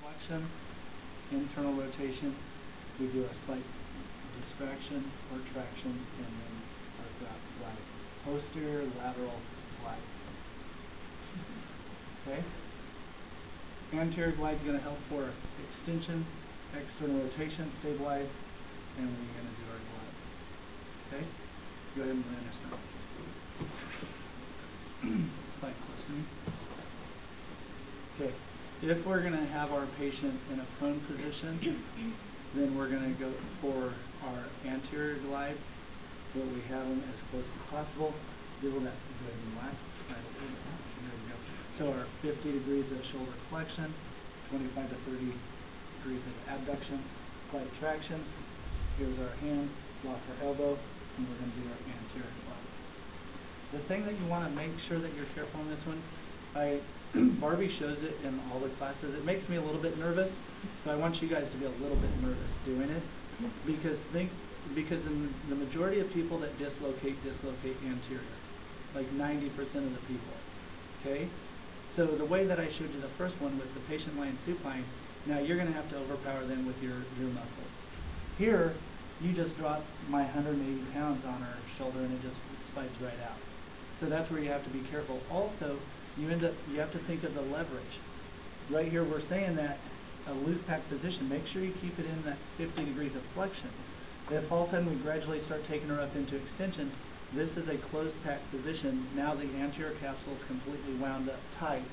flexion, internal rotation. We do a slight distraction or traction, and then our glide. Posterior lateral glide. Okay? Anterior glide is going to help for extension, external rotation, stabilize, and we're going to do our glide. Okay? Go ahead and land us now. Slide close to me. Okay. If we're going to have our patient in a prone position, then we're going to go for our anterior glide, where we have them as close as possible. Do that. Go ahead and relax. There we go. So our 50 degrees of shoulder flexion, 25 to 30 degrees of abduction, slight traction. Here's our hand, lock our elbow, and we're going to do our anterior glide. The thing that you want to make sure that you're careful on this one, Barbie shows it in all the classes. It makes me a little bit nervous, so I want you guys to be a little bit nervous doing it, because in the majority of people that dislocate anterior, like 90% of the people. Okay? So the way that I showed you the first one with the patient lying supine, now you're going to have to overpower them with your muscles. Here, you just drop my 180 pounds on her shoulder and it just slides right out. So that's where you have to be careful. Also, you have to think of the leverage. Right here we're saying that a loose pack position, make sure you keep it in that 50 degrees of flexion. If all of a sudden we gradually start taking her up into extension, this is a closed pack position. Now the anterior capsule is completely wound up tight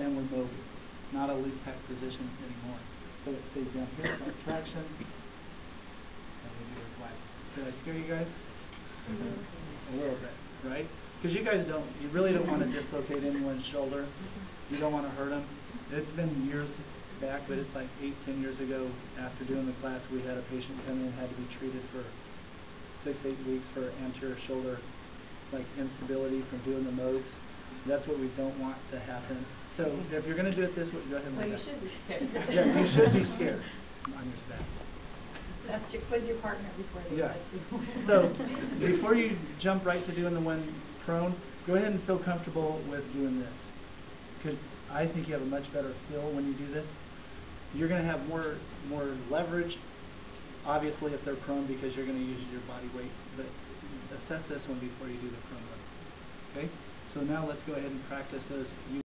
and we're mobile. Not a loose pack position anymore. So it stays down here, like traction, and we do our glide. Did I scare you guys? A little bit, right? Because you really don't want to dislocate anyone's shoulder. You don't want to hurt them. It's been years back, but it's like 8-10 years ago. After doing the class, we had a patient come in and had to be treated for 6-8 weeks for anterior shoulder, like instability from doing the modes. That's what we don't want to happen. So if you're going to do it this way, go ahead and do that. Well, you should be scared. Yeah, you should be scared. On your staff. That's with your partner before they Yeah. touch you. So before you jump right to doing the one prone, go ahead and feel comfortable with doing this. Because I think you have a much better feel when you do this. You're going to have more leverage, obviously, if they're prone, because you're going to use your body weight. But assess this one before you do the prone one. Okay? So now let's go ahead and practice those. You